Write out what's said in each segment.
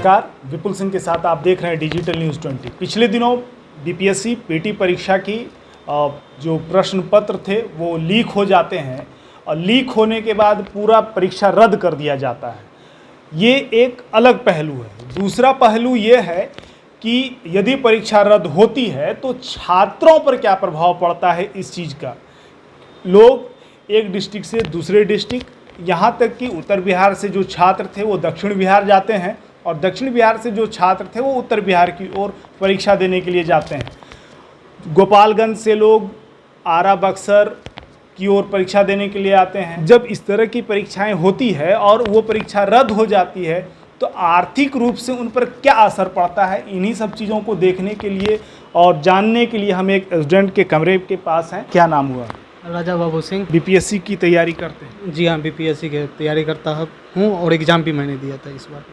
नमस्कार, विपुल सिंह के साथ आप देख रहे हैं डिजिटल न्यूज़ 20। पिछले दिनों बीपीएससी पीटी परीक्षा की जो प्रश्न पत्र थे वो लीक हो जाते हैं और लीक होने के बाद पूरा परीक्षा रद्द कर दिया जाता है। ये एक अलग पहलू है। दूसरा पहलू ये है कि यदि परीक्षा रद्द होती है तो छात्रों पर क्या प्रभाव पड़ता है इस चीज़ का। लोग एक डिस्ट्रिक्ट से दूसरे डिस्ट्रिक्ट, यहाँ तक कि उत्तर बिहार से जो छात्र थे वो दक्षिण बिहार जाते हैं और दक्षिण बिहार से जो छात्र थे वो उत्तर बिहार की ओर परीक्षा देने के लिए जाते हैं। गोपालगंज से लोग आरा बक्सर की ओर परीक्षा देने के लिए आते हैं। जब इस तरह की परीक्षाएं होती है और वो परीक्षा रद्द हो जाती है तो आर्थिक रूप से उन पर क्या असर पड़ता है, इन्हीं सब चीज़ों को देखने के लिए और जानने के लिए हम एक स्टूडेंट के कमरे के पास हैं। क्या नाम हुआ? राजा बाबू सिंह। बीपीएससी की तैयारी करते हैं? जी हाँ, बीपीएससी की तैयारी करता हूँ और एग्ज़ाम भी मैंने दिया था इस बार।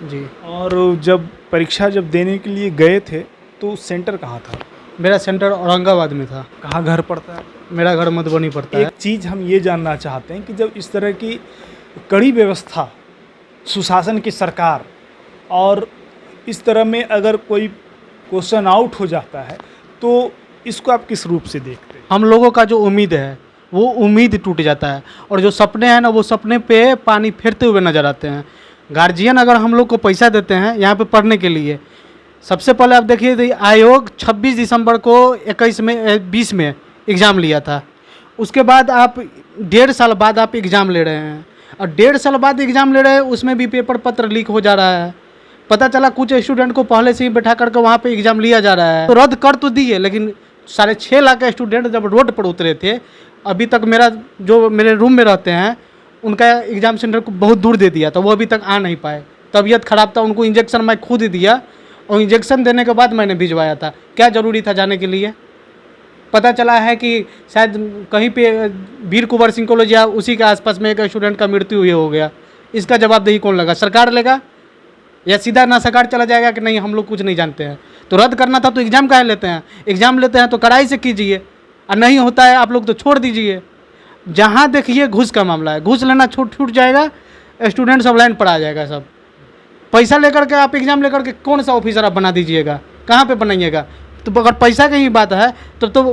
जी। और जब परीक्षा देने के लिए गए थे तो सेंटर कहाँ था? मेरा सेंटर औरंगाबाद में था। कहाँ घर पड़ता है? मेरा घर मधुबनी पड़ता है। एक चीज़ हम ये जानना चाहते हैं कि जब इस तरह की कड़ी व्यवस्था, सुशासन की सरकार और इस तरह में अगर कोई क्वेश्चन आउट हो जाता है तो इसको आप किस रूप से देखते हैं? हम लोगों का जो उम्मीद है वो उम्मीद टूट जाता है और जो सपने हैं ना वो सपने पे पानी फेरते हुए नजर आते हैं। गार्जियन अगर हम लोग को पैसा देते हैं यहाँ पे पढ़ने के लिए, सबसे पहले आप देखिए तो आयोग 26 दिसंबर को 20 में एग्ज़ाम लिया था। उसके बाद आप 1.5 साल बाद आप एग्ज़ाम ले रहे हैं और 1.5 साल बाद एग्ज़ाम ले रहे हैं, उसमें भी पेपर पत्र लीक हो जा रहा है। पता चला कुछ स्टूडेंट को पहले से ही बैठा करके वहाँ पे एग्ज़ाम लिया जा रहा है। तो रद्द कर तो दिए, लेकिन 6.5 लाख स्टूडेंट जब रोड पर उतरे थे, अभी तक मेरे रूम में रहते हैं उनका एग्ज़ाम सेंटर को बहुत दूर दे दिया था, वो अभी तक आ नहीं पाए। तबीयत ख़राब था, उनको इंजेक्शन मैं खुद दिया और इंजेक्शन देने के बाद मैंने भिजवाया था। क्या ज़रूरी था जाने के लिए? पता चला है कि शायद कहीं पे वीर कुंवर सिंह कॉलेज या उसी के आसपास में एक स्टूडेंट का मृत्यु हुई हो गया। इसका जवाबदेही कौन लगा? सरकार लेगा या सीधा ना सरकार चला जाएगा कि नहीं हम लोग कुछ नहीं जानते हैं? तो रद्द करना था तो एग्ज़ाम काहे लेते हैं? एग्ज़ाम लेते हैं तो कड़ाई से कीजिए और नहीं होता है आप लोग तो छोड़ दीजिए। जहाँ देखिए घूस का मामला है, घूस लेना छूट जाएगा, स्टूडेंट सब लाइन पर आ जाएगा। सब पैसा लेकर के आप एग्ज़ाम लेकर के कौन सा ऑफिसर आप बना दीजिएगा? कहाँ पे बनाइएगा? तो अगर पैसा की ही बात है तब तो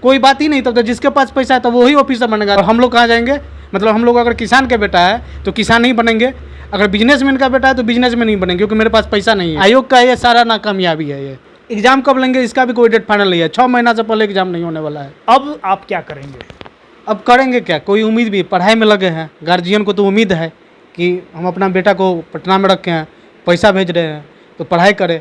कोई बात ही नहीं। तब तो जिसके पास पैसा है तो वही ऑफिसर बनेगा। और हम लोग कहाँ जाएंगे? मतलब हम लोग अगर किसान के बेटा है तो किसान नहीं बनेंगे, अगर बिजनेसमैन का बेटा है तो बिजनेसमैन नहीं बनेंगे, क्योंकि मेरे पास पैसा नहीं है। आयोग का ये सारा नाकामयाबी है। ये एग्ज़ाम कब लेंगे इसका भी कोई डेट फाइनल नहीं है। 6 महीना से पहले एग्ज़ाम नहीं होने वाला है। अब आप क्या करेंगे? अब करेंगे क्या? कोई उम्मीद भी, पढ़ाई में लगे हैं। गार्जियन को तो उम्मीद है कि हम अपना बेटा को पटना में रखे हैं, पैसा भेज रहे हैं तो पढ़ाई करें।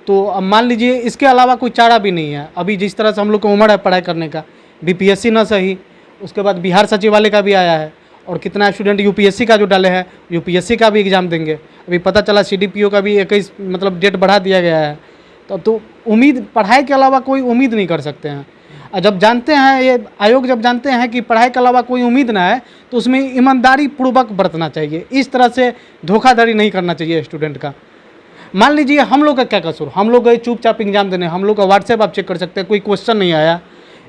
तो अब मान लीजिए इसके अलावा कोई चारा भी नहीं है। अभी जिस तरह से हम लोग को उम्र है पढ़ाई करने का, बीपीएससी ना सही, उसके बाद बिहार सचिवालय का भी आया है और कितना स्टूडेंट यूपीएससी का जो डाले हैं, यूपीएससी का भी एग्ज़ाम देंगे। अभी पता चला सीडीपीओ का भी 21 मतलब डेट बढ़ा दिया गया है। तो उम्मीद, पढ़ाई के अलावा कोई उम्मीद नहीं कर सकते हैं। और जब जानते हैं, ये आयोग जब जानते हैं कि पढ़ाई के अलावा कोई उम्मीद ना है तो उसमें ईमानदारी पूर्वक बरतना चाहिए। इस तरह से धोखाधड़ी नहीं करना चाहिए स्टूडेंट का। मान लीजिए हम लोग का क्या कसूर? हम लोग गए चुपचाप एग्ज़ाम देने, हम लोग का व्हाट्सएप आप चेक कर सकते हैं, कोई क्वेश्चन नहीं आया।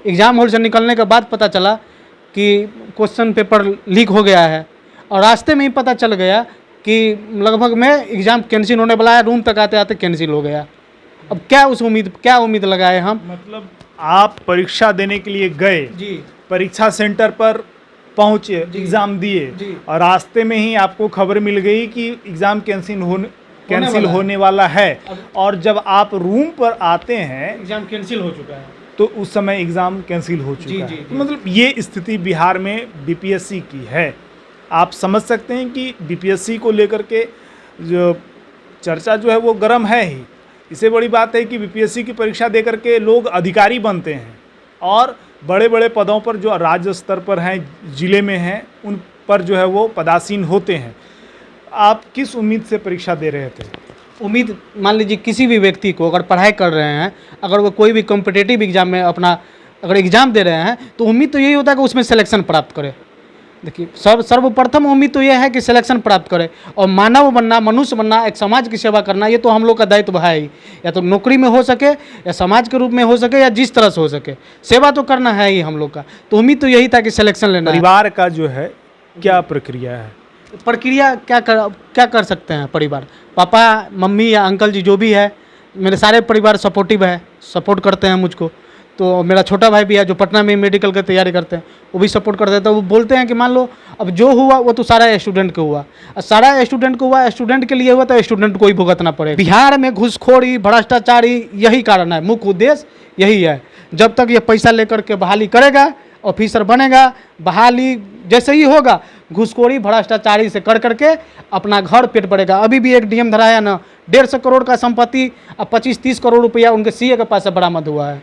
एग्ज़ाम हॉल से निकलने के बाद पता चला कि क्वेश्चन पेपर लीक हो गया है और रास्ते में ही पता चल गया कि लगभग में एग्ज़ाम कैंसिल होने वाला है। रूम तक आते आते कैंसिल हो गया। अब क्या उम्मीद लगाए हम? मतलब आप परीक्षा देने के लिए गए जी, परीक्षा सेंटर पर पहुंचे, एग्ज़ाम दिए और रास्ते में ही आपको खबर मिल गई कि एग्ज़ाम कैंसिल होने वाला है और जब आप रूम पर आते हैं एग्ज़ाम कैंसिल हो चुका है तो उस समय एग्ज़ाम कैंसिल हो चुका है। तो मतलब ये स्थिति बिहार में बीपीएससी की है। आप समझ सकते हैं कि बीपीएससी को लेकर के जो चर्चा जो है वो गर्म है ही। इससे बड़ी बात है कि बीपीएससी की परीक्षा दे करके लोग अधिकारी बनते हैं और बड़े बड़े पदों पर जो राज्य स्तर पर हैं, ज़िले में हैं, उन पर जो है वो पदासीन होते हैं। आप किस उम्मीद से परीक्षा दे रहे थे? उम्मीद, मान लीजिए किसी भी व्यक्ति को अगर पढ़ाई कर रहे हैं, अगर वो कोई भी कॉम्पिटिटिव एग्ज़ाम में अपना अगर एग्ज़ाम दे रहे हैं तो उम्मीद तो यही होता है कि उसमें सिलेक्शन प्राप्त करे। देखिए सर्वप्रथम उम्मीद तो यह है कि सिलेक्शन प्राप्त करे और मानव बनना, मनुष्य बनना, एक समाज की सेवा करना, ये तो हम लोग का दायित्व है ही। या तो नौकरी में हो सके या समाज के रूप में हो सके या जिस तरह से हो सके, सेवा तो करना है ही हम लोग का। तो उम्मीद तो यही था कि सिलेक्शन लेना। परिवार का जो है क्या प्रक्रिया है? प्रक्रिया क्या कर सकते हैं परिवार, पापा मम्मी या अंकल जी जो भी है, मेरे सारे परिवार सपोर्टिव है, सपोर्ट करते हैं मुझको। तो मेरा छोटा भाई भी है जो पटना में मेडिकल की तैयारी करते हैं, वो भी सपोर्ट करते हैं। तो वो बोलते हैं कि मान लो अब जो हुआ वो तो सारा स्टूडेंट को हुआ, और सारा स्टूडेंट को हुआ, स्टूडेंट के लिए हुआ तो स्टूडेंट को ही भुगतना पड़ेगा। बिहार में घूसखोरी भ्रष्टाचारी यही कारण है, मुख्य उद्देश्य यही है। जब तक ये पैसा लेकर के बहाली करेगा, ऑफिसर बनेगा, बहाली जैसे ही होगा घूसखोरी भ्रष्टाचारी से कर करके अपना घर पेट भरेगा। अभी भी एक डीएम धराया ना, 150 करोड़ का संपत्ति अब 25-30 करोड़ रुपया उनके सीए के पास से बरामद हुआ है।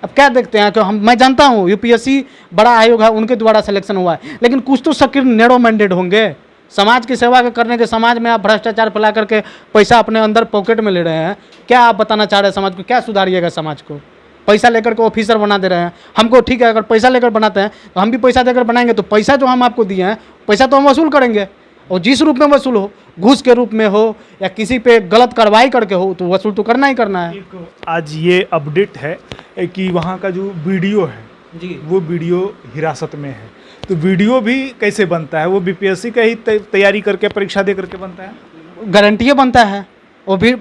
अब क्या देखते हैं कि मैं जानता हूँ यूपीएससी बड़ा आयोग है, उनके द्वारा सिलेक्शन हुआ है, लेकिन कुछ तो शकीर नैरो माइंडेड होंगे। समाज की सेवा करने के समाज में आप भ्रष्टाचार फैला करके पैसा अपने अंदर पॉकेट में ले रहे हैं। क्या आप बताना चाह रहे हैं समाज को, क्या सुधारिएगा समाज को? पैसा लेकर के ऑफिसर बना दे रहे हैं हमको, ठीक है, अगर पैसा लेकर बनाते हैं तो हम भी पैसा देकर बनाएंगे, तो पैसा जो हम आपको दिए हैं पैसा तो हम वसूल करेंगे, और जिस रूप में वसूल हो, घूस के रूप में हो या किसी पे गलत कार्रवाई करके हो, तो वसूल तो करना ही करना है। आज ये अपडेट है कि वहाँ का जो वीडियो है जी, वो वीडियो हिरासत में है, तो वीडियो भी कैसे बनता है? वो बीपीएससी का ही तैयारी करके परीक्षा दे करके बनता है? गारंटी बनता है। और फिर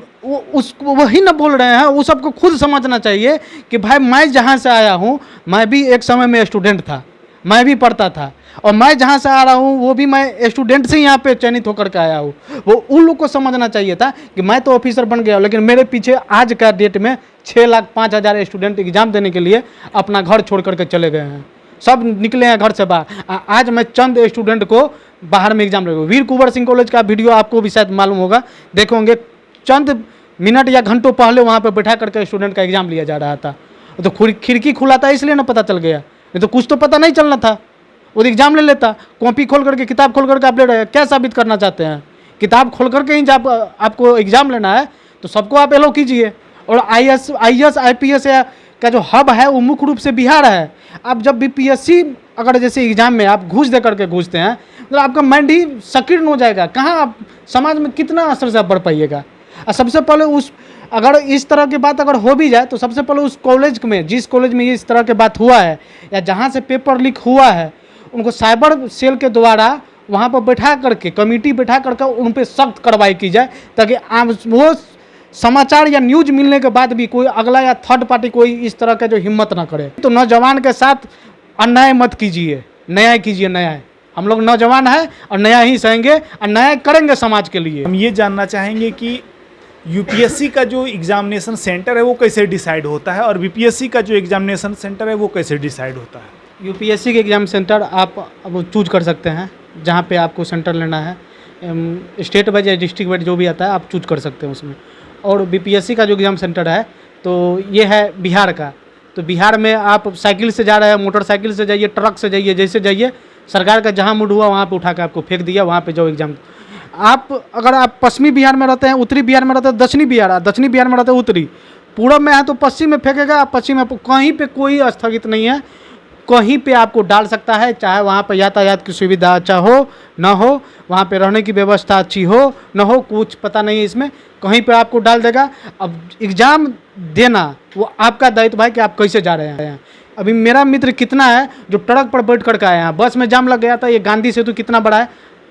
वही ना बोल रहे हैं, वो सबको खुद समझना चाहिए कि भाई मैं जहाँ से आया हूँ, मैं भी एक समय में स्टूडेंट था, मैं भी पढ़ता था, और मैं जहाँ से आ रहा हूँ वो भी मैं स्टूडेंट से यहाँ पे चयनित होकर के आया हूँ। वो उन लोग को समझना चाहिए था कि मैं तो ऑफिसर बन गया, लेकिन मेरे पीछे आज का डेट में 6,05,000 स्टूडेंट एग्जाम देने के लिए अपना घर छोड़ करके चले गए हैं, सब निकले हैं घर से बाहर। आज मैं चंद स्टूडेंट को बाहर में एग्जाम लगे। वीर कुंवर सिंह कॉलेज का वीडियो आपको भी शायद मालूम होगा, देखे होंगे, चंद मिनट या घंटों पहले वहाँ पे बैठा करके स्टूडेंट का एग्जाम लिया जा रहा था। तो खिड़की खुला था इसलिए ना पता चल गया, नहीं तो कुछ तो पता नहीं चलना था, वो एग्जाम ले लेता। कॉपी खोल करके, किताब खोल करके आप ले रहे हैं, क्या साबित करना चाहते हैं? किताब खोल करके ही जब आपको एग्जाम लेना है तो सबको आप एलो कीजिए। और IAS IPS का जो हब है वो मुख्य रूप से बिहार है। अब जब बीपीएससी अगर जैसे एग्जाम में आप घूस दे करके घूसते हैं, तो आपका माइंड ही संकीर्ण हो जाएगा, कहाँ आप समाज में कितना असर से बढ़ पाइएगा। और सबसे पहले अगर इस तरह की बात अगर हो भी जाए तो सबसे पहले उस कॉलेज में, जिस कॉलेज में इस तरह की बात हुआ है या जहाँ से पेपर लीक हुआ है, उनको साइबर सेल के द्वारा वहाँ पर बैठा करके, कमेटी बैठा करके उन पर सख्त कार्रवाई की जाए, ताकि वो समाचार या न्यूज मिलने के बाद भी कोई अगला या थर्ड पार्टी कोई इस तरह का जो हिम्मत ना करे। तो नौजवान के साथ अन्याय मत कीजिए, न्याय कीजिए। न्याय, हम लोग नौजवान हैं और न्याय ही सहेंगे और न्याय करेंगे समाज के लिए। हम ये जानना चाहेंगे कि यूपीएससी का जो एग्जामिनेशन सेंटर है वो कैसे डिसाइड होता है, और बीपीएससी का जो एग्जामिनेशन सेंटर है वो कैसे डिसाइड होता है? यूपीएससी के एग्ज़ाम सेंटर आप अब चूज कर सकते हैं, जहाँ पे आपको सेंटर लेना है, स्टेट वाइज या डिस्ट्रिक्ट वाइज जो भी आता है आप चूज कर सकते हैं उसमें। और बीपीएससी का जो एग्ज़ाम सेंटर है तो ये है बिहार का। तो बिहार में आप साइकिल से जा रहे हैं, मोटरसाइकिल से जाइए, ट्रक से जाइए, जैसे जाइए, सरकार का जहाँ मूड हुआ वहाँ पे उठा के आपको फेंक दिया, वहाँ पे जाओ एग्जाम। आप अगर आप पश्चिमी बिहार में रहते हैं, उत्तरी बिहार में रहते हैं, दक्षिणी बिहार में रहते हैं, उत्तरी, पूर्व में है तो पश्चिम में फेंकेगा, पश्चिम में कहीं पे कोई स्थगित नहीं है, कहीं पे आपको डाल सकता है, चाहे वहाँ पर यातायात की सुविधा अच्छा हो ना हो, वहाँ पे रहने की व्यवस्था अच्छी हो ना हो, कुछ पता नहीं है इसमें, कहीं पे आपको डाल देगा। अब एग्ज़ाम देना वो आपका दायित्व है कि आप कैसे जा रहे हैं। अभी मेरा मित्र कितना है जो ट्रक पर बैठ करके आए हैं, बस में जाम लग गया था, ये गांधी सेतु कितना बड़ा है,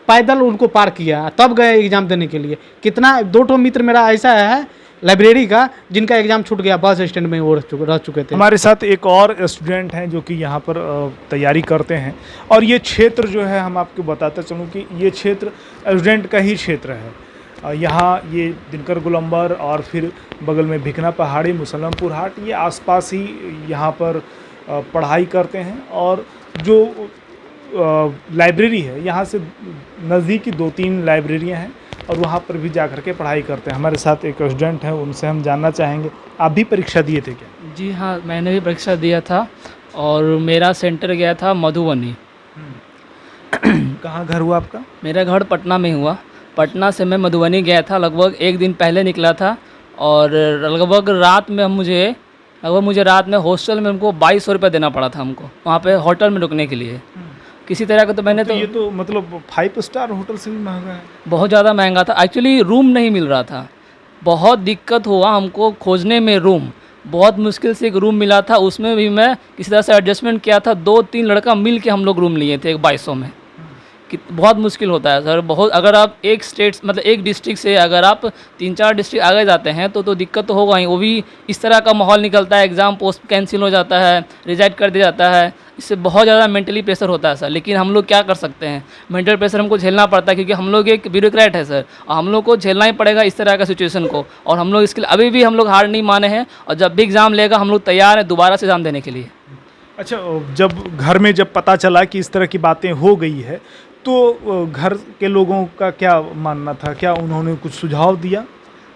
पैदल उनको पार किया तब गए एग्ज़ाम देने के लिए। कितना 2 मित्र मेरा ऐसा है लाइब्रेरी का जिनका एग्ज़ाम छूट गया, बस स्टैंड में वो रह चुके थे। हमारे साथ एक और स्टूडेंट हैं जो कि यहाँ पर तैयारी करते हैं, और ये क्षेत्र जो है हम आपको बताते चलूँ कि ये क्षेत्र स्टूडेंट का ही क्षेत्र है। यहाँ ये दिनकर गोलंबर और फिर बगल में भिकना पहाड़ी, मुसलमपुर हाट, ये आसपास ही यहाँ पर पढ़ाई करते हैं। और जो लाइब्रेरी है यहाँ से नज़दीकी 2-3 लाइब्रेरियाँ हैं और वहाँ पर भी जा कर के पढ़ाई करते हैं। हमारे साथ एक स्टूडेंट हैं, उनसे हम जानना चाहेंगे, आप भी परीक्षा दिए थे क्या? जी हाँ, मैंने भी परीक्षा दिया था और मेरा सेंटर गया था मधुबनी। कहाँ घर हुआ आपका? मेरा घर पटना में हुआ। पटना से मैं मधुबनी गया था, लगभग 1 दिन पहले निकला था, और लगभग मुझे रात में हॉस्टल में उनको 2200 रुपये देना पड़ा था हमको, वहाँ पे होटल में रुकने के लिए। किसी तरह का तो मैंने तो ये तो मतलब 5 स्टार होटल से भी महंगा है। बहुत ज़्यादा महंगा था। एक्चुअली रूम नहीं मिल रहा था, बहुत दिक्कत हुआ हमको खोजने में रूम। बहुत मुश्किल से एक रूम मिला था, उसमें भी मैं किसी तरह से एडजस्टमेंट किया था। 2-3 लड़का मिल के हम लोग रूम लिए थे 2200 में। कि बहुत मुश्किल होता है सर। बहुत, अगर आप एक स्टेट मतलब एक डिस्ट्रिक्ट से अगर आप 3-4 डिस्ट्रिक्ट आगे जाते हैं तो दिक्कत तो होगा ही। वो भी इस तरह का माहौल निकलता है, एग्ज़ाम पोस्ट कैंसिल हो जाता है, रिजेक्ट कर दिया जाता है। इससे बहुत ज़्यादा मेंटली प्रेशर होता है सर। लेकिन हम लोग क्या कर सकते हैं, मेंटल प्रेशर हमको झेलना पड़ता है क्योंकि हम लोग एक ब्यूरोक्रेट है सर, और हम लोग को झेलना ही पड़ेगा इस तरह का सिचुएशन को। और हम लोग इसके लिए अभी भी हम लोग हार नहीं माने हैं, और जब भी एग्ज़ाम लेगा हम लोग तैयार हैं दोबारा से एग्ज़ाम देने के लिए। अच्छा, जब घर में जब पता चला कि इस तरह की बातें हो गई है तो घर के लोगों का क्या मानना था? क्या उन्होंने कुछ सुझाव दिया?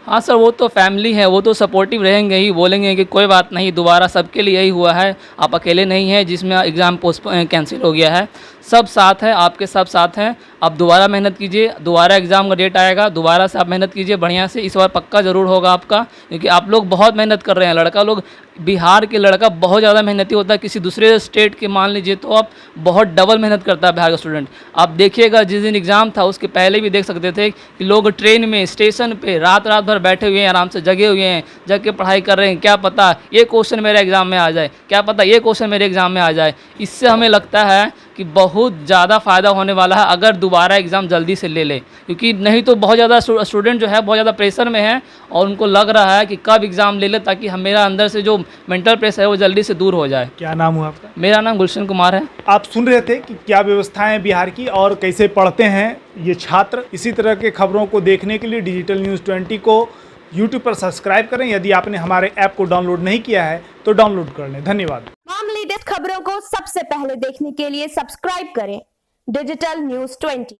हाँ सर, वो तो फैमिली है, वो तो सपोर्टिव रहेंगे ही, बोलेंगे कि कोई बात नहीं, दोबारा सबके लिए यही हुआ है, आप अकेले नहीं हैं जिसमें एग्ज़ाम कैंसिल हो गया है। सब साथ हैं, आपके सब साथ हैं। आप दोबारा मेहनत कीजिए, दोबारा एग्ज़ाम का डेट आएगा, दोबारा से आप मेहनत कीजिए बढ़िया से। इस बार पक्का ज़रूर होगा आपका, क्योंकि आप लोग बहुत मेहनत कर रहे हैं। लड़का लोग, बिहार के लड़का बहुत ज़्यादा मेहनती होता है। किसी दूसरे स्टेट के मान लीजिए तो आप बहुत डबल मेहनत करता है बिहार का स्टूडेंट। आप देखिएगा जिस दिन एग्ज़ाम था उसके पहले भी देख सकते थे कि लोग ट्रेन में, स्टेशन पे रात भर बैठे हुए हैं, आराम से जगे हुए हैं, जग के पढ़ाई कर रहे हैं। क्या पता ये क्वेश्चन मेरे एग्ज़ाम में आ जाए, क्या पता ये क्वेश्चन मेरे एग्ज़ाम में आ जाए। इससे हमें लगता है कि बहुत ज़्यादा फ़ायदा होने वाला है अगर दोबारा एग्ज़ाम जल्दी से ले ले, क्योंकि नहीं तो बहुत ज़्यादा स्टूडेंट जो है बहुत ज़्यादा प्रेशर में है और उनको लग रहा है कि कब एग्ज़ाम ले ले ताकि मेरा अंदर से जो मेंटल प्रेशर है वो जल्दी से दूर हो जाए। क्या नाम हुआ आपका? मेरा नाम गुलशन कुमार है। आप सुन रहे थे कि क्या व्यवस्थाएं हैं बिहार की और कैसे पढ़ते हैं ये छात्र। इसी तरह के खबरों को देखने के लिए डिजिटल न्यूज़ 20 को यूट्यूब पर सब्सक्राइब करें। यदि आपने हमारे ऐप को डाउनलोड नहीं किया है तो डाउनलोड कर लें। धन्यवाद। लेटेस्ट खबरों को सबसे पहले देखने के लिए सब्सक्राइब करें डिजिटल न्यूज़ 20।